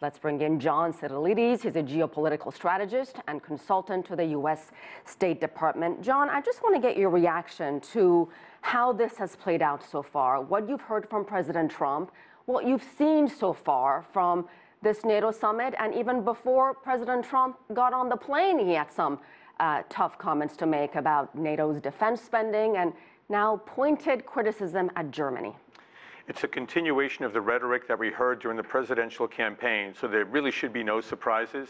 Let's bring in John Sitilides. He's a geopolitical strategist and consultant to the U.S. State Department. John, I just want to get your reaction to how this has played out so far, what you've heard from President Trump, what you've seen so far from this NATO summit, and even before President Trump got on the plane, he had some tough comments to make about NATO's defense spending and now pointed criticism at Germany. It's a continuation of the rhetoric that we heard during the presidential campaign, so there really should be no surprises.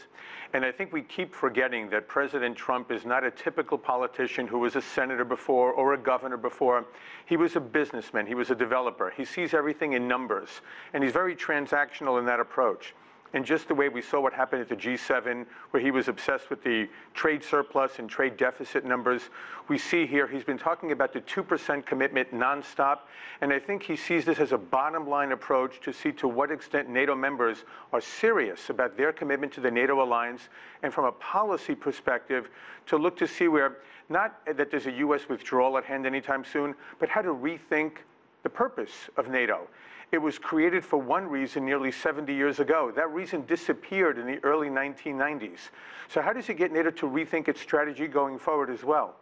And I think we keep forgetting that President Trump is not a typical politician who was a senator before or a governor before. He was a businessman. He was a developer. He sees everything in numbers, and he's very transactional in that approach. And just the way we saw what happened at the G7, where he was obsessed with the trade surplus and trade deficit numbers, we see here he's been talking about the 2% commitment nonstop. And I think he sees this as a bottom line approach to see to what extent NATO members are serious about their commitment to the NATO alliance. And from a policy perspective, to look to see where, not that there's a U.S. withdrawal at hand anytime soon, but how to rethink the purpose of NATO. It was created for one reason nearly 70 years ago. That reason disappeared in the early 1990s. So how does it get NATO to rethink its strategy going forward as well?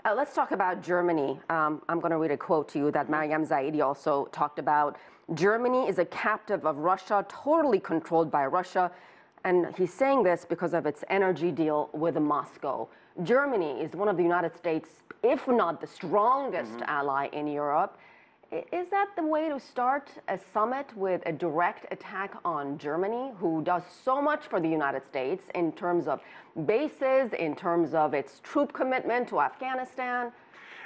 Let's talk about Germany. I'm going to read a quote to you that Maryam Zaidi also talked about. Germany is a captive of Russia, totally controlled by Russia. And he's saying this because of its energy deal with Moscow. Germany is one of the United States, if not the strongest ally in Europe. Is that the way to start a summit, with a direct attack on Germany, who does so much for the United States in terms of bases, in terms of its troop commitment to Afghanistan?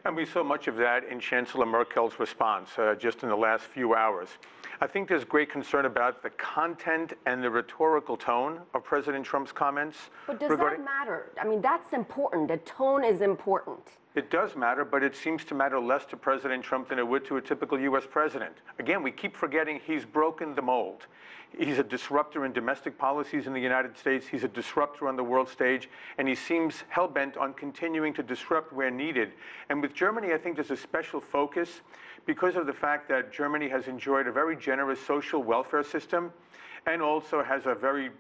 And we saw much of that in Chancellor Merkel's response just in the last few hours. I think there's great concern about the content and the rhetorical tone of President Trump's comments. But does that matter? I mean, that's important. The tone is important. It does matter, but it seems to matter less to President Trump than it would to a typical U.S. president. Again, we keep forgetting he's broken the mold. He's a disruptor in domestic policies in the United States. He's a disruptor on the world stage, and he seems hell-bent on continuing to disrupt where needed. And with Germany, I think there's a special focus because of the fact that Germany has enjoyed a very generous social welfare system and also has a very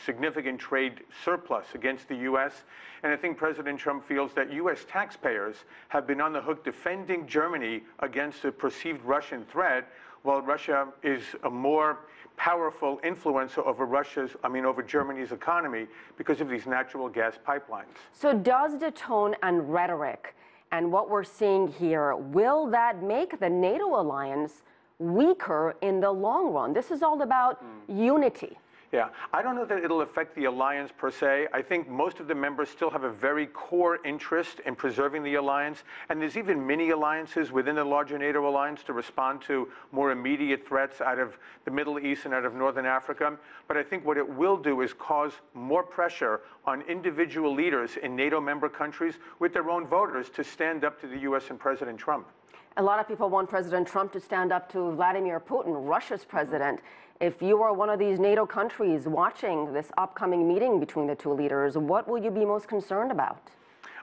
significant trade surplus against the U.S. And I think President Trump feels that U.S. taxpayers have been on the hook defending Germany against a perceived Russian threat, while Russia is a more powerful influencer over Germany's economy because of these natural gas pipelines. So does the tone and rhetoric and what we're seeing here, will that make the NATO alliance weaker in the long run? This is all about unity. Yeah, I don't know that it'll affect the alliance per se. I think most of the members still have a very core interest in preserving the alliance, and there's even mini alliances within the larger NATO alliance to respond to more immediate threats out of the Middle East and out of Northern Africa. But I think what it will do is cause more pressure on individual leaders in NATO member countries with their own voters to stand up to the U.S. and President Trump. A lot of people want President Trump to stand up to Vladimir Putin, Russia's president. If you are one of these NATO countries watching this upcoming meeting between the two leaders, what will you be most concerned about?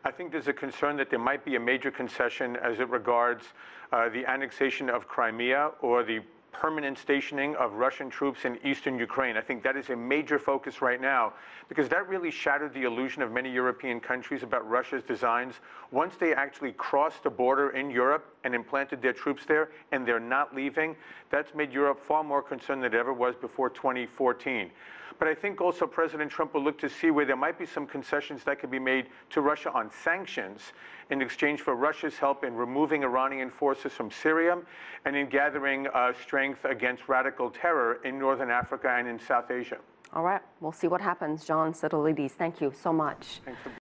I think there's a concern that there might be a major concession as it regards the annexation of Crimea or the permanent stationing of Russian troops in eastern Ukraine. I think that is a major focus right now because that really shattered the illusion of many European countries about Russia's designs. Once they actually crossed the border in Europe and implanted their troops there, and they're not leaving, that's made Europe far more concerned than it ever was before 2014. But I think also President Trump will look to see where there might be some concessions that could be made to Russia on sanctions in exchange for Russia's help in removing Iranian forces from Syria and in gathering strength against radical terror in Northern Africa and in South Asia. All right, we'll see what happens. John Sitilides, thank you so much. Thanks for